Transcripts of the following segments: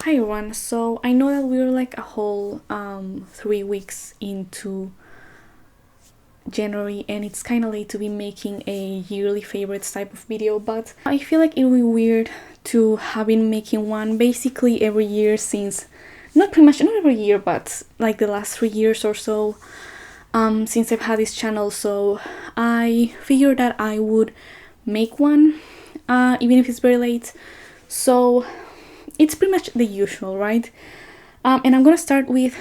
Hi everyone, so I know that we're like a whole 3 weeks into January and it's kind of late to be making a yearly favorites type of video, but I feel like it would be weird to have been making one basically every year since, not every year, but like the last 3 years or so since I've had this channel. So I figured that I would make one even if it's very late. So it's pretty much the usual, right? And I'm gonna start with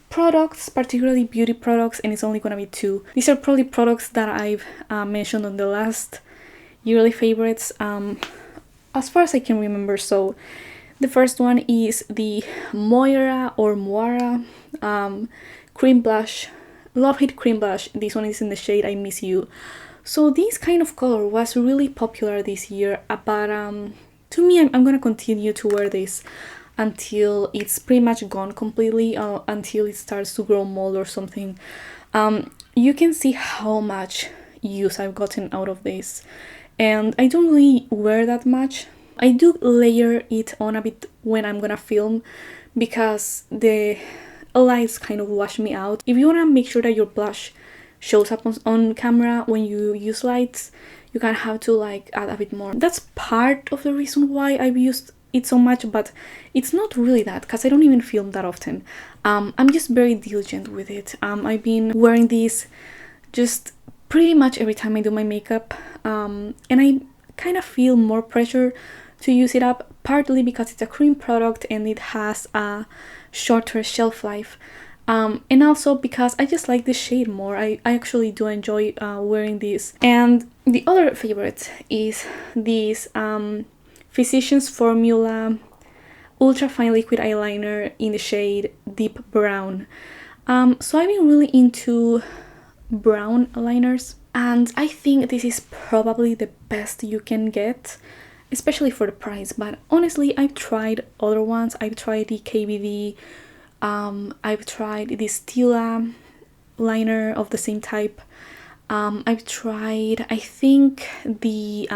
products, particularly beauty products, and it's only gonna be two. These are probably products that I've mentioned on the last yearly favorites, as far as I can remember. So the first one is the Moira cream blush, Love Hate cream blush. This one is in the shade I Miss You. So this kind of color was really popular this year, but to me, I'm gonna continue to wear this until it's pretty much gone completely, until it starts to grow mold or something. You can see how much use I've gotten out of this, and I don't really wear that much. I do layer it on a bit when I'm gonna film because the lights kind of wash me out. If you wanna make sure that your blush shows up on camera when you use lights, you kind of have to like add a bit more. That's part of the reason why I've used it so much, but it's not really that because I don't even film that often. I'm just very diligent with it. I've been wearing these just pretty much every time I do my makeup, and I kind of feel more pressure to use it up, partly because it's a cream product and it has a shorter shelf life. And also because I just like the shade more. I actually do enjoy wearing this. And the other favorite is this Physicians Formula Ultra Fine Liquid Eyeliner in the shade Deep Brown. So I've been really into brown liners, and I think this is probably the best you can get, especially for the price. But honestly, I've tried other ones. I've tried the KVD, I've tried the Stila liner of the same type. I've tried, I think, the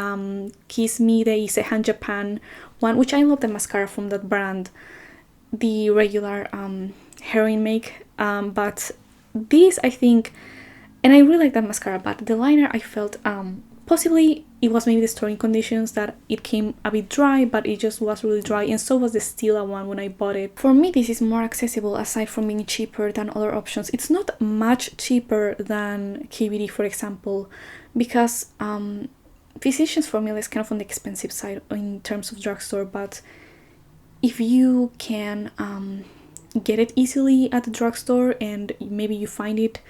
Kiss Me de Isehan Japan one, which I love the mascara from that brand, the regular heroin make, but this I think, and I really like that mascara, but the liner I felt possibly it was maybe the storing conditions that it came a bit dry, but it just was really dry, and so was the Stila one when I bought it. For me, this is more accessible aside from being cheaper than other options. It's not much cheaper than KVD, for example, because Physicians Formula is kind of on the expensive side in terms of drugstore, but if you can get it easily at the drugstore and maybe you find it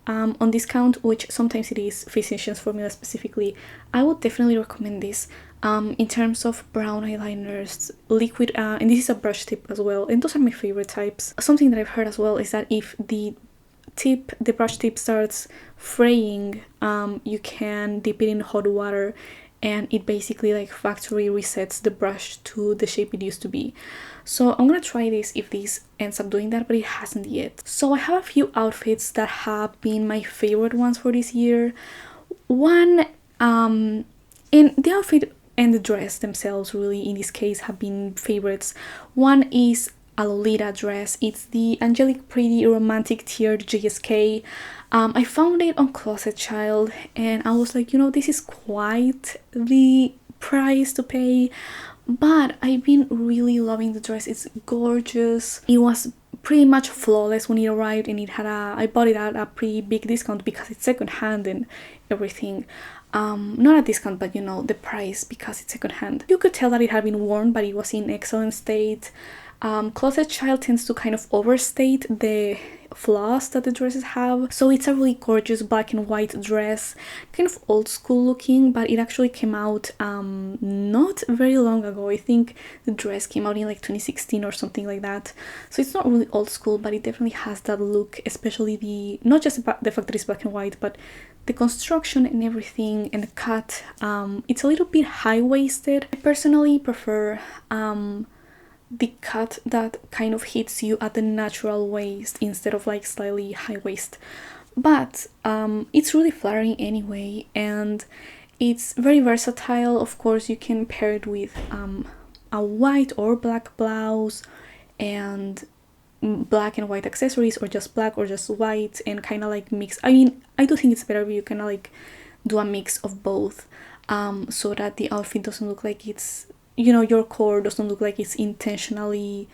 on discount, which sometimes it is, Physicians Formula specifically, I would definitely recommend this. In terms of brown eyeliners, liquid, and this is a brush tip as well, and those are my favorite types. Something that I've heard as well is that if the brush tip starts fraying, you can dip it in hot water and it basically like factory resets the brush to the shape it used to be. So I'm gonna try this if this ends up doing that, but it hasn't yet. So I have a few outfits that have been my favorite ones for this year. One, and the outfit and the dress themselves really in this case have been favorites. One is a Lolita dress. It's the Angelic Pretty Romantic Tiered JSK. I found it on Closet Child and I was like, this is quite the price to pay, but I've been really loving the dress. It's gorgeous. It was pretty much flawless when it arrived, and I bought it at a pretty big discount because it's secondhand and everything. Not a discount, but the price, because it's secondhand. You could tell that it had been worn, but it was in excellent state. Closet Child tends to kind of overstate the flaws that the dresses have, so it's a really gorgeous black and white dress, kind of old school looking, but it actually came out not very long ago. I think the dress came out in like 2016 or something like that, so it's not really old school, but it definitely has that look, especially not just the fact that it's black and white, but the construction and everything, and the cut. It's a little bit high-waisted. I personally prefer the cut that kind of hits you at the natural waist instead of like slightly high waist, but it's really flattering anyway, and it's very versatile. Of course, you can pair it with a white or black blouse, and black and white accessories, or just black or just white, and kind of like mix. I mean, I do think it's better if you kind of like do a mix of both, so that the outfit doesn't look like it's, you know, your core doesn't look like it's unintentionally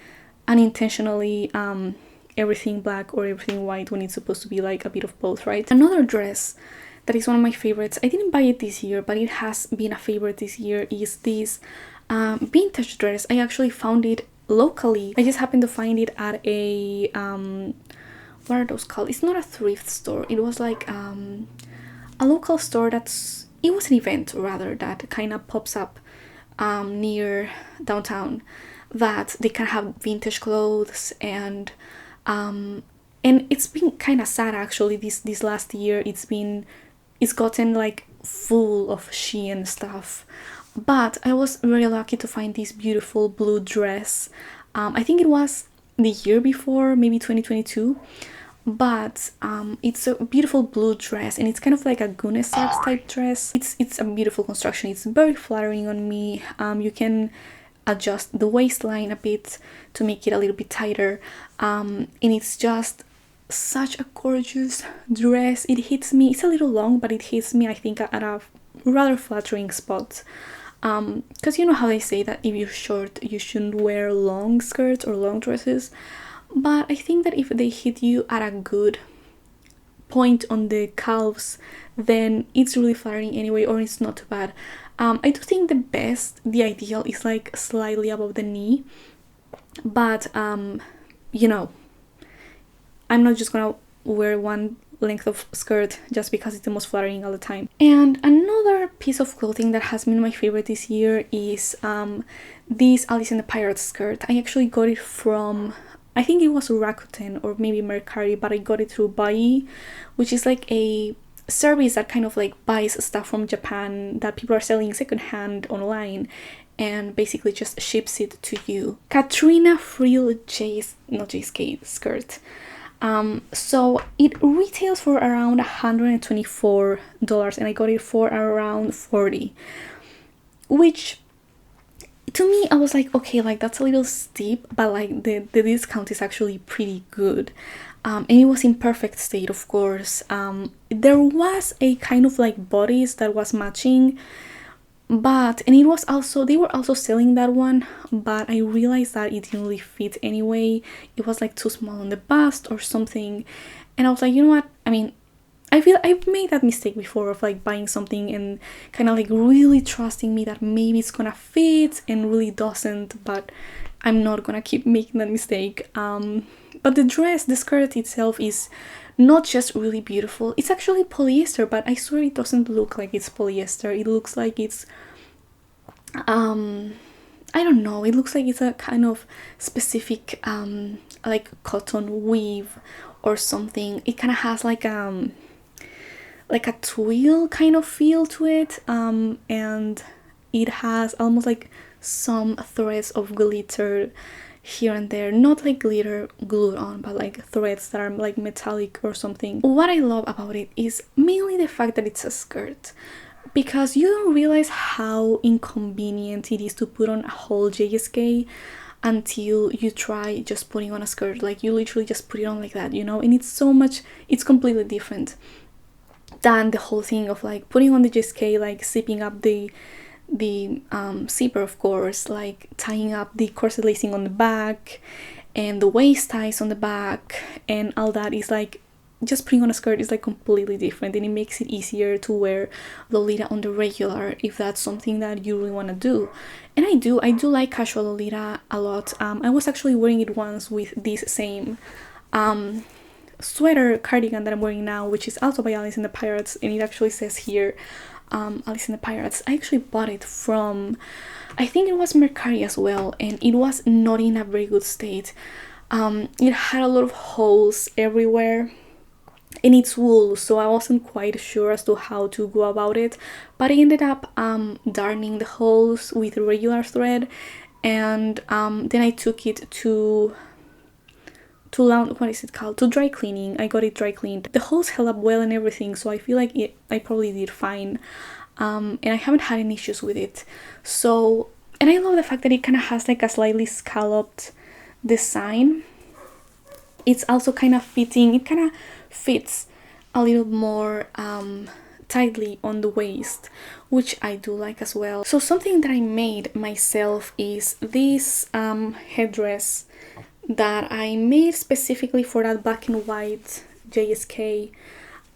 everything black or everything white, when it's supposed to be like a bit of both, right? Another dress that is one of my favorites, I didn't buy it this year, but it has been a favorite this year, is this vintage dress. I actually found it locally. I just happened to find it at a what are those called? It's not a thrift store. It was like a local store it was an event rather, that kind of pops up near downtown, that they can have vintage clothes, and it's been kind of sad actually this last year. It's gotten like full of Shein stuff, but I was very lucky to find this beautiful blue dress. I think it was the year before, maybe 2022, but it's a beautiful blue dress, and it's kind of like a Guinness-Sachs type dress. It's a beautiful construction. It's very flattering on me. You can adjust the waistline a bit to make it a little bit tighter, and it's just such a gorgeous dress. It hits me, it's a little long, but it hits me, I think, at a rather flattering spot, because you know how they say that if you're short you shouldn't wear long skirts or long dresses, but I think that if they hit you at a good point on the calves, then it's really flattering anyway, or it's not too bad. I do think the ideal is like slightly above the knee, but you know, I'm not just gonna wear one length of skirt just because it's the most flattering all the time. And another piece of clothing that has been my favorite this year is this Alice in the Pirates skirt. I actually got it from, I think it was Rakuten or maybe Mercari, but I got it through Bai, which is like a service that kind of like buys stuff from Japan that people are selling secondhand online, and basically just ships it to you. Katrina Frill JSK skirt. So it retails for around $124, and I got it for around $40, which to me, I was like, okay, like that's a little steep, but like the discount is actually pretty good. And it was in perfect state, of course. There was a kind of like bodice that was matching, and it was also, they were also selling that one, but I realized that it didn't really fit anyway. It was like too small on the bust or something, and I was like, you know what, I mean, I feel I've made that mistake before of like buying something and kind of like really trusting me that maybe it's gonna fit and really doesn't, but I'm not gonna keep making that mistake. But the skirt itself is not just really beautiful, it's actually polyester, but I swear it doesn't look like it's polyester. It looks like it's I don't know, it looks like it's a kind of specific like cotton weave or something. It kind of has like a twill kind of feel to it, and it has almost like some threads of glitter here and there, not like glitter glued on, but like threads that are like metallic or something. What I love about it is mainly the fact that it's a skirt, because you don't realize how inconvenient it is to put on a whole JSK until you try just putting on a skirt. Like you literally just put it on like that, you know, and it's completely different than the whole thing of like putting on the JSK, like zipping up the zipper, of course, like tying up the corset lacing on the back and the waist ties on the back and all that. Is like just putting on a skirt is like completely different, and it makes it easier to wear Lolita on the regular if that's something that you really want to do. And I do like casual Lolita a lot. I was actually wearing it once with this same sweater cardigan that I'm wearing now, which is also by Alice in the Pirates, and it actually says here Alice in the Pirates. I actually bought it from, I think it was Mercari as well, and it was not in a very good state. It had a lot of holes everywhere, and it's wool, so I wasn't quite sure as to how to go about it, but I ended up darning the holes with regular thread, and then I took it to dry cleaning. I got it dry cleaned. The holes held up well and everything, so I feel like I probably did fine, and I haven't had any issues with it. So, and I love the fact that it kind of has like a slightly scalloped design. It's also kind of fitting. It kind of fits a little more tightly on the waist, which I do like as well. So something that I made myself is this headdress that I made specifically for that black and white JSK.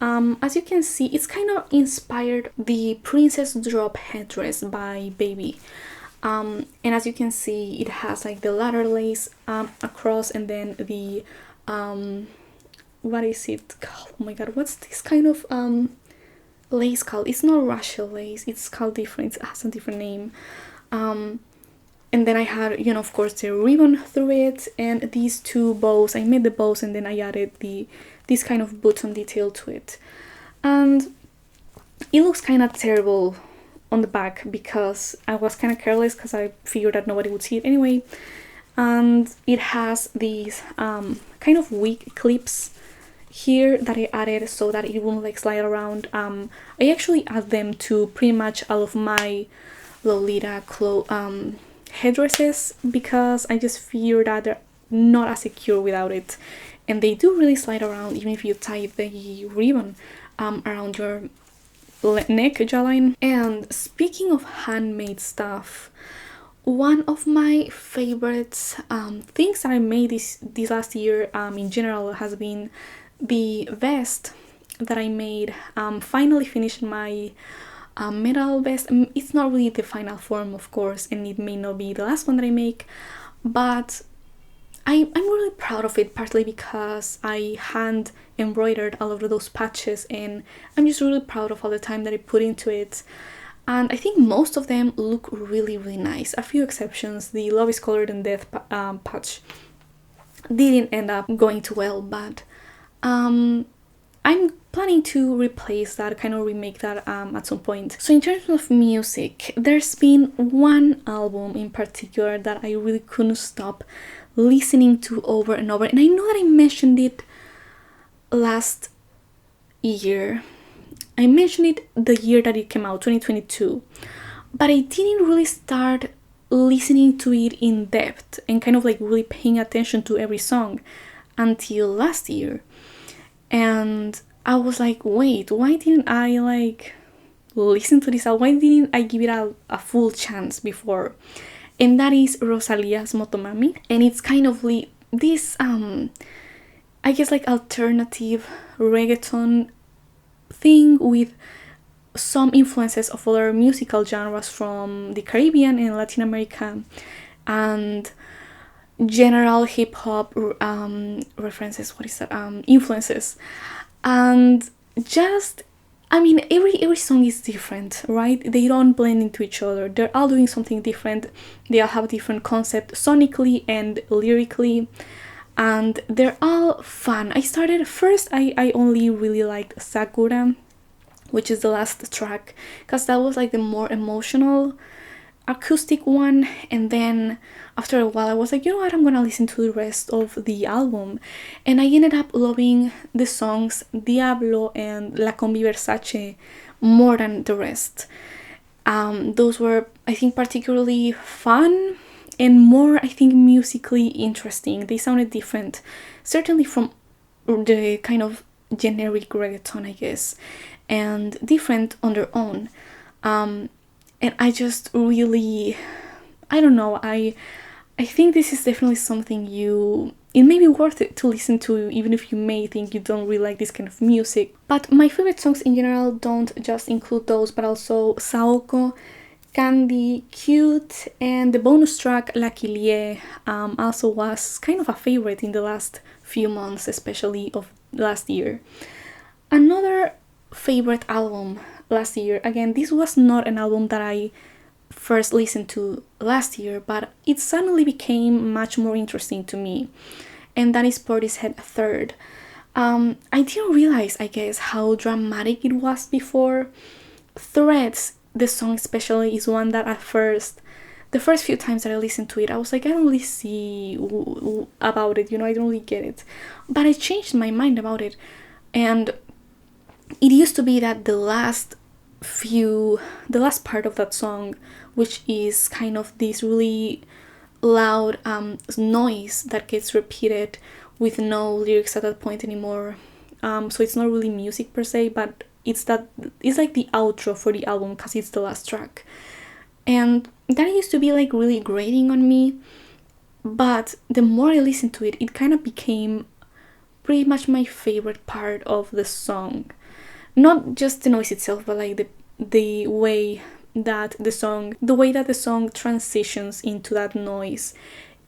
As you can see, it's kind of inspired the Princess Drop headdress by Baby. And as you can see, it has like the ladder lace across, and then the what is it called? Oh my god, what's this kind of lace called? It's not Russia lace, it's called different, it has a different name. And then I had, you know, of course, the ribbon through it, and these two bows. I made the bows and then I added this kind of button detail to it. And it looks kind of terrible on the back because I was kind of careless because I figured that nobody would see it anyway. And it has these kind of wig clips here that I added so that it won't like slide around. I actually add them to pretty much all of my Lolita headdresses because I just fear that they're not as secure without it, and they do really slide around even if you tie the ribbon around your neck jawline. And speaking of handmade stuff, one of my favorite things that I made this last year in general has been the vest that I made. Finally finished my metal vest. It's not really the final form, of course, and it may not be the last one that I make, but I'm really proud of it, partly because I hand embroidered all of those patches, and I'm just really proud of all the time that I put into it. And I think most of them look really, really nice. A few exceptions. The Love is Colored in Death patch didn't end up going too well, but I'm planning to replace that, kind of remake that at some point. So in terms of music, there's been one album in particular that I really couldn't stop listening to over and over, and I know that I mentioned it last year. I mentioned it the year that it came out, 2022, but I didn't really start listening to it in depth and kind of like really paying attention to every song until last year. And I was like, wait, why didn't I like listen to this? Why didn't I give it a full chance before? And that is Rosalia's Motomami, and it's kind of like this I guess like alternative reggaeton thing with some influences of other musical genres from the Caribbean and Latin America, and general hip-hop references, what is that, influences. And just, I mean, every song is different, right? They don't blend into each other. They're all doing something different. They all have a different concept sonically and lyrically, and they're all fun. I started first, I only really liked Sakura, which is the last track, because that was like the more emotional acoustic one. And then after a while I was like, you know what, I'm gonna listen to the rest of the album, and I ended up loving the songs Diablo and La Combi Versace more than the rest. Those were, I think, particularly fun and more, I think, musically interesting. They sounded different, certainly from the kind of generic reggaeton, I guess, and different on their own. And I just really, I don't know, I think this is definitely something it may be worth it to listen to, even if you may think you don't really like this kind of music. But my favorite songs in general don't just include those, but also Saoko, Candy, Cute, and the bonus track La Kilie also was kind of a favorite in the last few months, especially of last year. Another favorite album last year, again, this was not an album that I first listened to last year, but it suddenly became much more interesting to me, and that is Portishead Third. I didn't realize, I guess, how dramatic it was before. Threads, the song especially, is one that at first, the first few times that I listened to it, I was like, I don't really see about it, you know, I don't really get it. But I changed my mind about it, and it used to be that the last part of that song, which is kind of this really loud noise that gets repeated with no lyrics at that point anymore. So it's not really music per se, but it's like the outro for the album because it's the last track. And that used to be like really grating on me, but the more I listened to it, it kind of became pretty much my favorite part of the song. Not just the noise itself, but like the way that the song transitions into that noise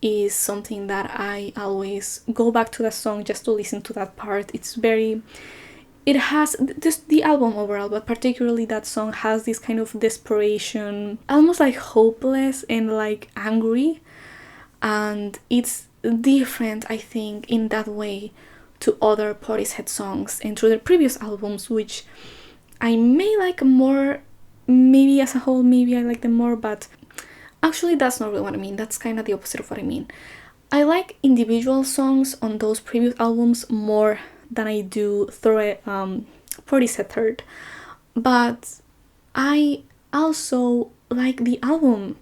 is something that I always go back to the song just to listen to that part. It has just the album overall, but particularly that song has this kind of desperation, almost like hopeless and like angry, and it's different, I think, in that way to other Portishead songs and to their previous albums, which I may like more. Maybe as a whole, maybe I like them more, but actually that's not really what I mean. That's kind of the opposite of what I mean. I like individual songs on those previous albums more than I do Portishead Third, but I also like the album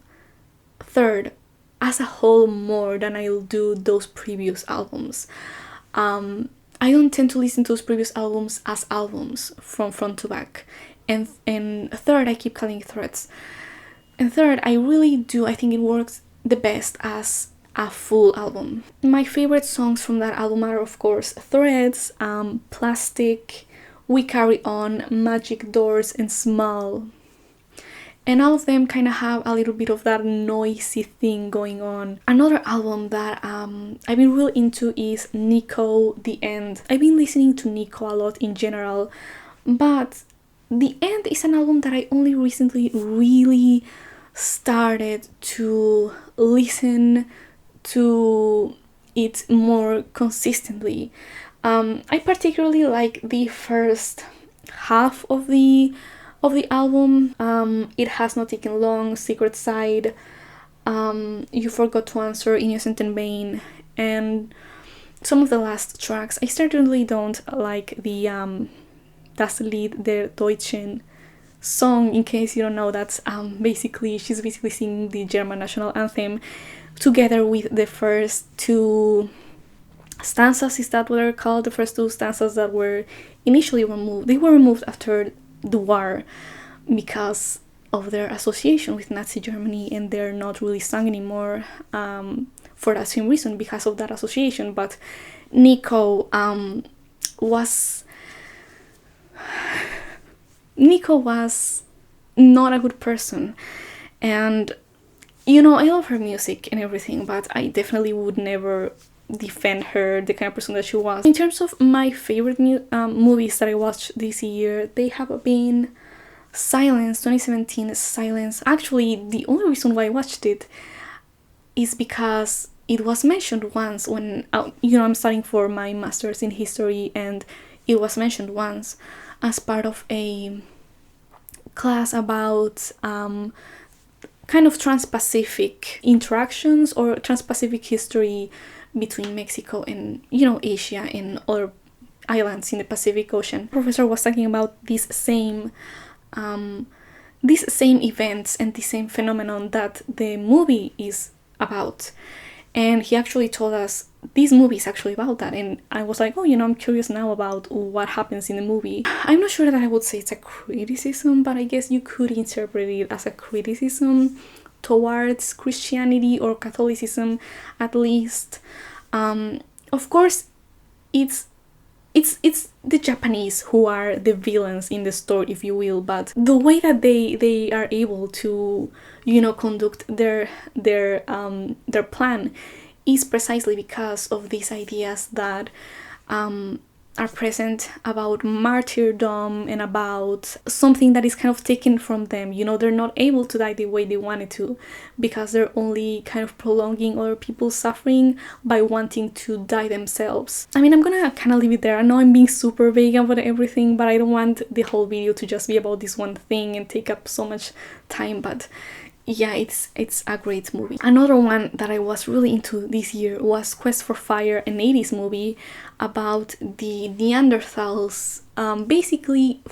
Third as a whole more than I'll do those previous albums. I don't tend to listen to those previous albums as albums from front to back. And Third, I keep calling it threads. And Third, I really do. I think it works the best as a full album. My favorite songs from that album are, of course, Threads, Plastic, We Carry On, Magic Doors, and Small. And all of them kind of have a little bit of that noisy thing going on. Another album that I've been really into is Nico, The End. I've been listening to Nico a lot in general, but The End is an album that I only recently really started to listen to it more consistently. I particularly like the first half of the album. It Has Not Taken Long, Secret Side, You Forgot to Answer, Innocent and Vain, and some of the last tracks. I certainly don't like the Das Lied der Deutschen song. In case you don't know, that's she's basically singing the German national anthem together with the first two stanzas. Is that what they're called? The first two stanzas that were initially removed. They were removed after the war because of their association with Nazi Germany, and they're not really sung anymore for that same reason, because of that association. But Nico was not a good person, and I love her music and everything, but I definitely would never defend her, the kind of person that she was. In terms of my favorite movies that I watched this year, they have been Silence, 2017 Silence. Actually, the only reason why I watched it is because it was mentioned once when I'm studying for my master's in history, and it was mentioned once as part of a class about kind of trans-Pacific interactions or trans-Pacific history between Mexico and Asia and other islands in the Pacific Ocean. The professor was talking about these same events and the same phenomenon that the movie is about, and he actually told us this movie is actually about that. And I was like, I'm curious now about what happens in the movie. I'm not sure that I would say it's a criticism, but I guess you could interpret it as a criticism towards Christianity or Catholicism, at least. Of course, it's the Japanese who are the villains in the story, if you will, but the way that they are able to conduct their plan is precisely because of these ideas that are present about martyrdom and about something that is kind of taken from them. They're not able to die the way they wanted to, because they're only kind of prolonging other people's suffering by wanting to die themselves. I mean, I'm gonna kind of leave it there. I know I'm being super vague about everything, but I don't want the whole video to just be about this one thing and take up so much time, but yeah, it's a great movie. Another one that I was really into this year was Quest for Fire, an 80s movie about the Neanderthals basically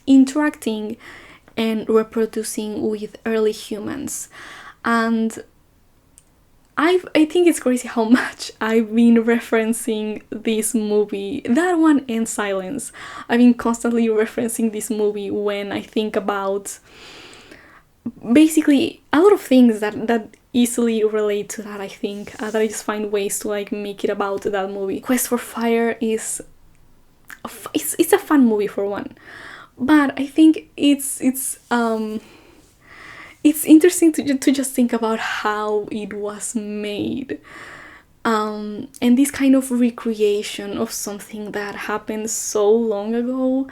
interacting and reproducing with early humans. And I think it's crazy how much I've been referencing this movie, that one and Silence. I've been constantly referencing this movie when I think about basically a lot of things that easily relate to that. I think that I just find ways to like make it about that movie. Quest for Fire is it's a fun movie for one, but I think it's interesting to just think about how it was made, and this kind of recreation of something that happened so long ago.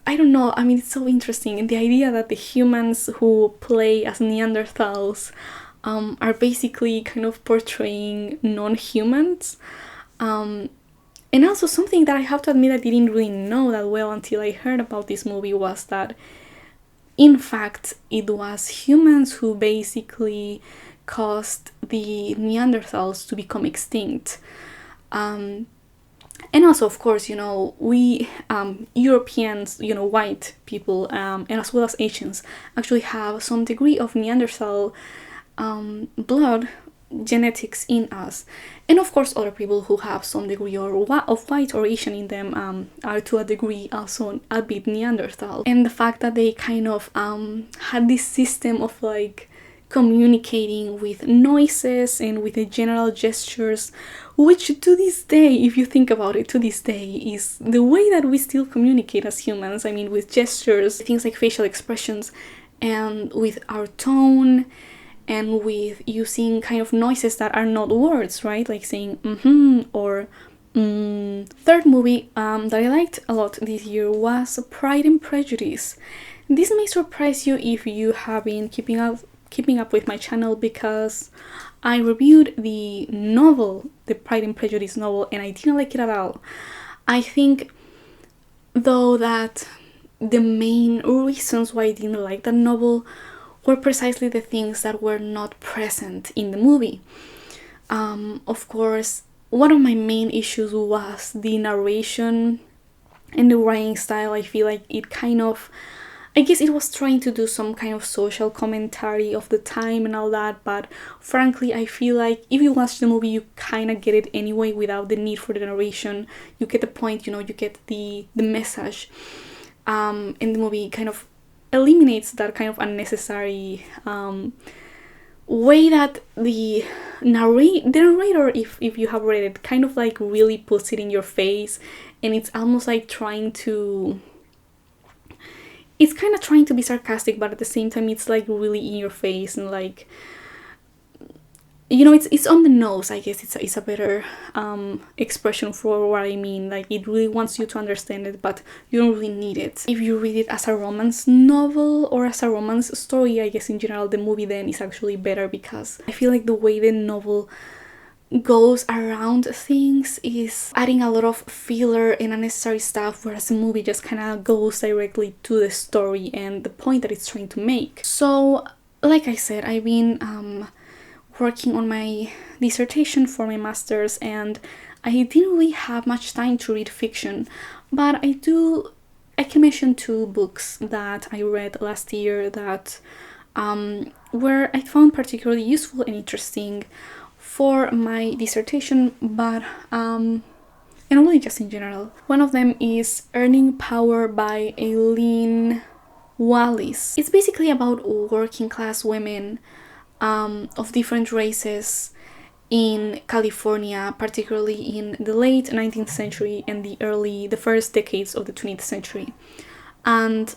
I don't know, I mean, it's so interesting, and the idea that the humans who play as Neanderthals are basically kind of portraying non-humans. And also something that I have to admit I didn't really know that well until I heard about this movie was that in fact it was humans who basically caused the Neanderthals to become extinct. And also, of course, you know, we Europeans, you know, white people, and as well as Asians, actually have some degree of Neanderthal blood genetics in us. And of course, other people who have some degree of white or Asian in them are to a degree also a bit Neanderthal. And the fact that they kind of had this system of like communicating with noises and with the general gestures, which to this day, if you think about it, to this day is the way that we still communicate as humans. I mean, with gestures, things like facial expressions, and with our tone, and with using kind of noises that are not words, right? Like saying or Third movie that I liked a lot this year was Pride and Prejudice. This may surprise you if you have been keeping up with my channel, because I reviewed the novel, the Pride and Prejudice novel, and I didn't like it at all. I think, though, that the main reasons why I didn't like that novel were precisely the things that were not present in the movie. Of course, one of my main issues was the narration and the writing style. I feel like it kind of, I guess it was trying to do some kind of social commentary of the time and all that, but frankly, I feel like if you watch the movie, you kind of get it anyway without the need for the narration. You get the point, you get the message. And the movie kind of eliminates that kind of unnecessary way that the narrator, if you have read it, kind of like really puts it in your face, and it's almost like it's kind of trying to be sarcastic, but at the same time it's like really in your face, and like, it's on the nose, I guess. It's a better expression for what I mean. Like, it really wants you to understand it, but you don't really need it. If you read it as a romance novel or as a romance story, I guess in general the movie then is actually better, because I feel like the way the novel goes around things is adding a lot of filler and unnecessary stuff, whereas the movie just kind of goes directly to the story and the point that it's trying to make. So, like I said, I've been working on my dissertation for my master's, and I didn't really have much time to read fiction, but I can mention 2 books that I read last year that were I found particularly useful and interesting for my dissertation, but and really just in general. One of them is Earning Power by Eileen Wallis. It's basically about working class women of different races in California, particularly in the late 19th century and the first decades of the 20th century. And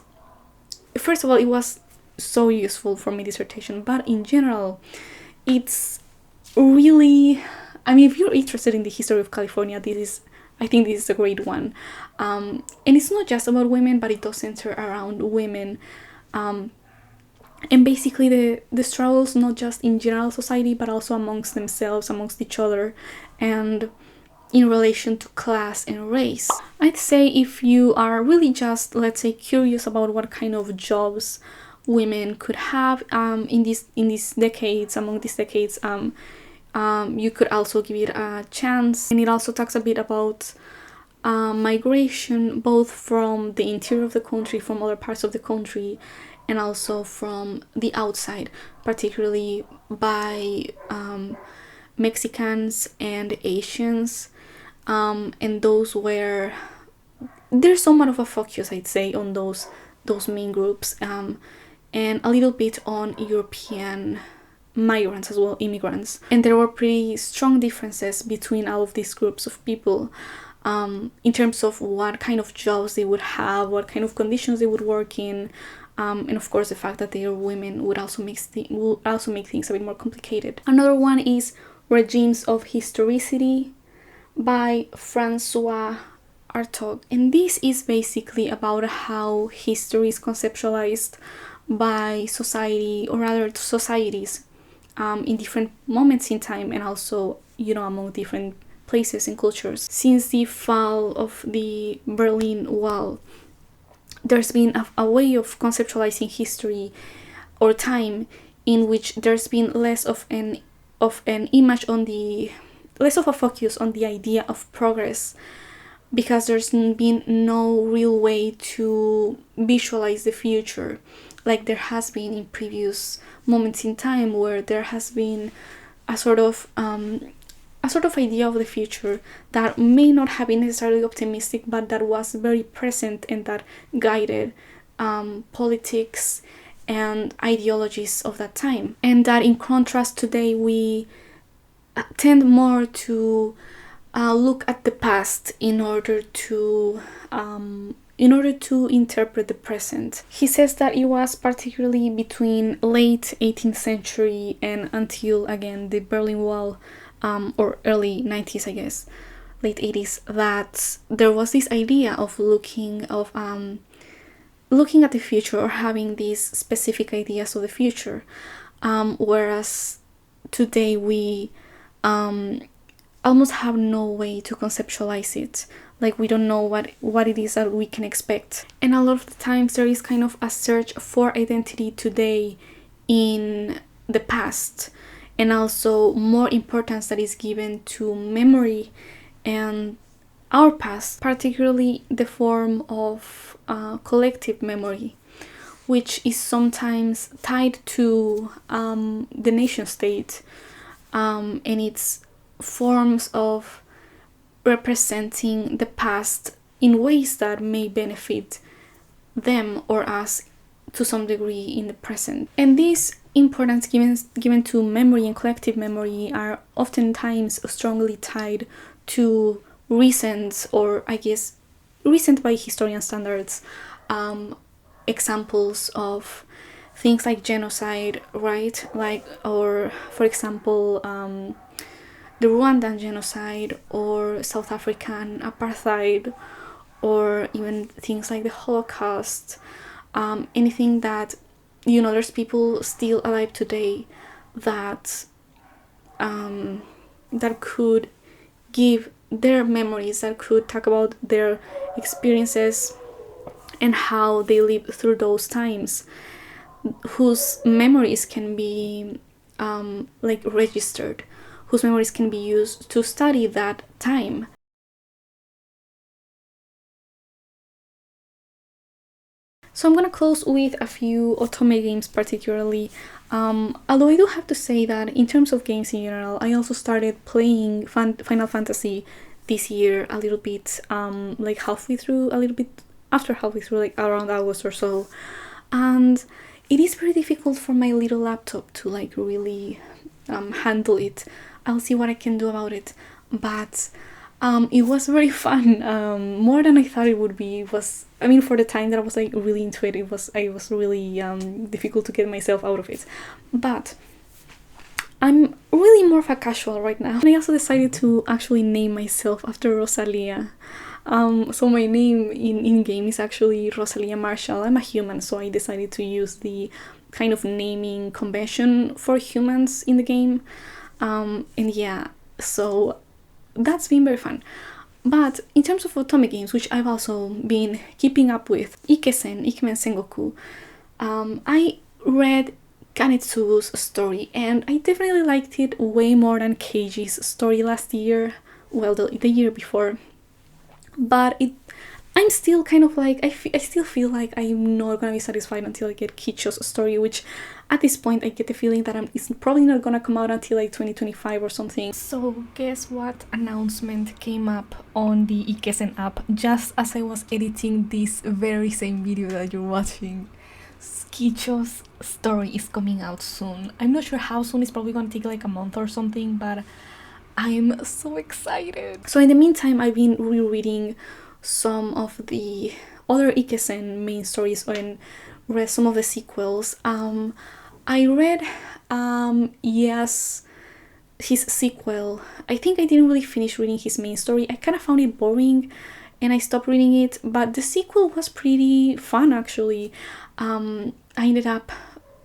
first of all, it was so useful for my dissertation, but in general, it's really, I mean, if you're interested in the history of California, I think this is a great one. And it's not just about women, but it does center around women. And basically the struggles, not just in general society, but also amongst themselves, amongst each other, and in relation to class and race. I'd say if you are really just, let's say, curious about what kind of jobs women could have in these decades, you could also give it a chance. And it also talks a bit about migration, both from the interior of the country, from other parts of the country, and also from the outside, particularly by Mexicans and Asians, and those were there's somewhat of a focus, I'd say, on those main groups, and a little bit on European migrants as well, immigrants. And there were pretty strong differences between all of these groups of people, in terms of what kind of jobs they would have, what kind of conditions they would work in, and of course the fact that they are women would also make things a bit more complicated. Another one is Regimes of Historicity by Francois Artaud, and this is basically about how history is conceptualized by society, or rather societies, in different moments in time, and also, among different places and cultures. Since the fall of the Berlin Wall, there's been a way of conceptualizing history or time in which there's been less of an image on the less of a focus on the idea of progress, because there's been no real way to visualize the future like there has been in previous moments in time, where there has been a sort of idea of the future that may not have been necessarily optimistic, but that was very present and that guided politics and ideologies of that time. And that, in contrast, today we tend more to look at the past in order to interpret the present. He says that it was particularly between late 18th century and until, again, the Berlin Wall, or early 90s, I guess, late 80s, that there was this idea of looking at the future, or having these specific ideas of the future, whereas today we almost have no way to conceptualize it. Like, we don't know what it is that we can expect. And a lot of the times there is kind of a search for identity today in the past, and also more importance that is given to memory and our past, particularly the form of collective memory, which is sometimes tied to the nation state, and its forms of representing the past in ways that may benefit them or us to some degree in the present. And this importance given to memory and collective memory are oftentimes strongly tied to recent, or I guess recent by historian standards, examples of things like genocide, right? Like, or for example, the Rwandan genocide, or South African apartheid, or even things like the Holocaust. Anything that, there's people still alive today that could give their memories, that could talk about their experiences and how they lived through those times, whose memories can be registered, whose memories can be used to study that time. So I'm gonna close with a few Otome games particularly, although I do have to say that in terms of games in general, I also started playing Final Fantasy this year a little bit, like halfway through, a little bit after halfway through, like around August or so, and it is very difficult for my little laptop to like really handle it. I'll see what I can do about it, but it was very fun, more than I thought it would be. It was, I mean, for the time that I was like really into it, it was really difficult to get myself out of it, but I'm really more of a casual right now. And I also decided to actually name myself after Rosalia. So my name in game is actually Rosalia Marshall. I'm a human, so I decided to use the kind of naming convention for humans in the game. And yeah, so that's been very fun. But in terms of Otome games, which I've also been keeping up with, Ikemen Sengoku, I read Kanetsu's story, and I definitely liked it way more than Keiji's story last year, well, the year before. But I'm still kind of like, I still feel like I'm not gonna be satisfied until I get Kicho's story, which at this point I get the feeling that it's probably not gonna come out until like 2025 or something. So guess what announcement came up on the Ikesen app just as I was editing this very same video that you're watching? Kicho's story is coming out soon. I'm not sure how soon, it's probably gonna take like a month or something, but I'm so excited. So in the meantime, I've been rereading some of the other Ikesen main stories and read some of the sequels. I read yes, his sequel. I think I didn't really finish reading his main story. I kind of found it boring and I stopped reading it, but the sequel was pretty fun actually. I ended up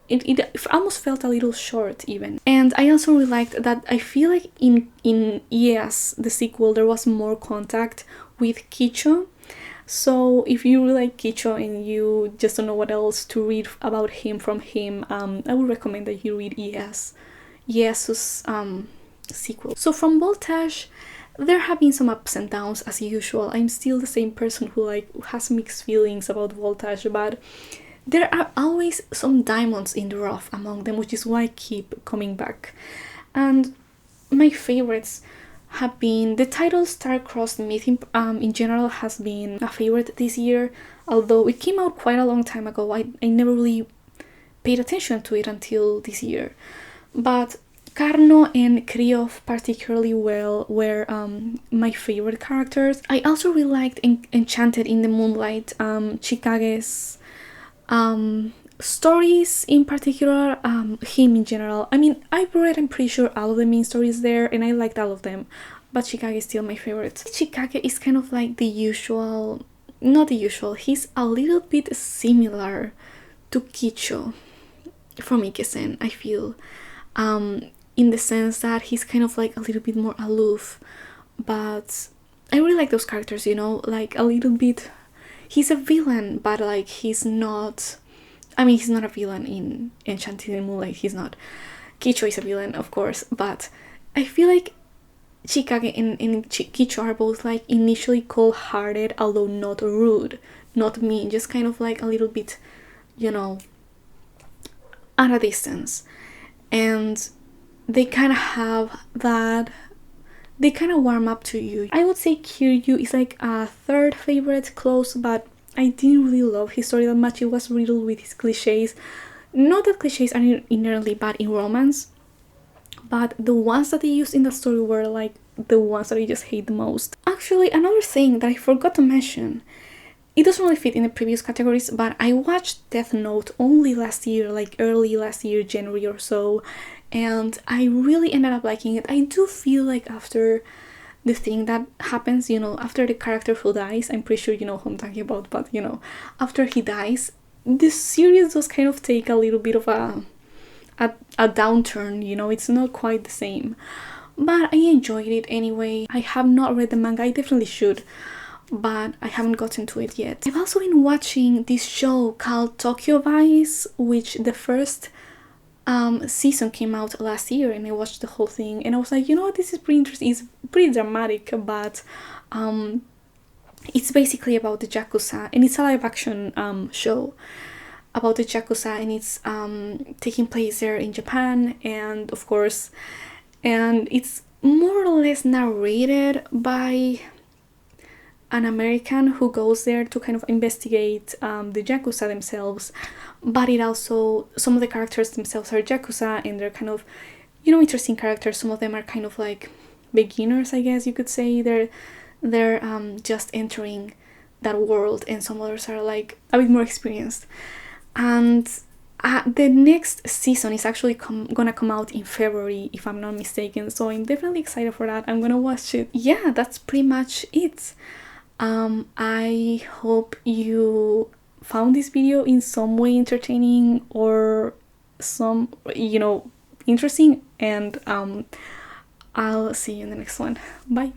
it almost felt a little short even. And I also really liked that I feel like in Yes, the sequel, there was more contact with Kicho. So if you really like Kicho and you just don't know what else to read about him from him, I would recommend that you read Yes's sequel. So from Voltage, there have been some ups and downs as usual. I'm still the same person who has mixed feelings about Voltage, but there are always some diamonds in the rough among them, which is why I keep coming back. And my favorites have been the title Star-Crossed Myth in general has been a favorite this year, although it came out quite a long time ago. I never really paid attention to it until this year. But Karno and Kriov particularly well were my favorite characters. I also really liked Enchanted in the Moonlight, Chikage's stories in particular, him in general. I mean, I've read, I'm pretty sure, all of the main stories there, and I liked all of them, but Chikage is still my favorite. Chikage is kind of like the usual, not the usual, he's a little bit similar to Kicho from Ikesen, I feel, in the sense that he's kind of like a little bit more aloof, but I really like those characters, you know, like a little bit. He's a villain, but like he's not. I mean, he's not a villain in Enchanted in the Moonlight. He's not. Kicho is a villain, of course, but I feel like Chikage and Kicho are both like initially cold-hearted, although not rude, not mean, just kind of like a little bit, you know, at a distance. And they kind of have that. They kind of warm up to you. I would say Kiryu is like a third favorite, close, but I didn't really love his story that much. It was riddled with his cliches. Not that cliches are inherently bad in romance, but the ones that they used in the story were like the ones that I just hate the most. Actually, another thing that I forgot to mention, it doesn't really fit in the previous categories, but I watched Death Note only last year, like early last year, January or so, and I really ended up liking it. I do feel like after the thing that happens, you know, after the character who dies, I'm pretty sure you know who I'm talking about, but you know, after he dies, this series does kind of take a little bit of a downturn, you know, it's not quite the same. But I enjoyed it anyway. I have not read the manga, I definitely should, but I haven't gotten to it yet. I've also been watching this show called Tokyo Vice, which the first season came out last year, and I watched the whole thing and I was like, you know what, this is pretty interesting. It's pretty dramatic, but it's basically about the Yakuza, and it's a live action show about the Yakuza, and it's taking place there in Japan, and of course, and it's more or less narrated by an American who goes there to kind of investigate the Yakuza themselves, but it also, some of the characters themselves are Yakuza, and they're kind of, you know, interesting characters. Some of them are kind of like beginners, I guess you could say. They're just entering that world, and some others are like a bit more experienced. And the next season is actually gonna come out in February, if I'm not mistaken, so I'm definitely excited for that. I'm gonna watch it. Yeah, that's pretty much it. I hope you found this video in some way entertaining or some, you know, interesting, and I'll see you in the next one. Bye.